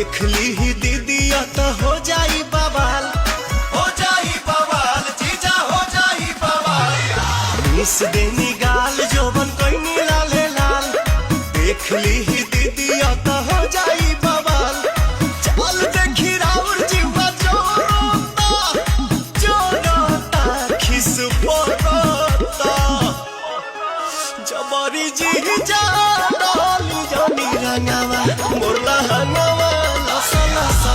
देख ली ही दीदिया तो हो जाई बवाल, हो जाई बवाल, जीजा हो जाई बवाल। मिस देनी गाल जोबन कोई लाले लाल, देख ली ही दीदिया तो हो जाई बवाल। चल देखी राउर जीवा जोरोता खिस पोरोता, जबरी जीजा डाली जानी रंगावा मोरला हंगावा लसा लसा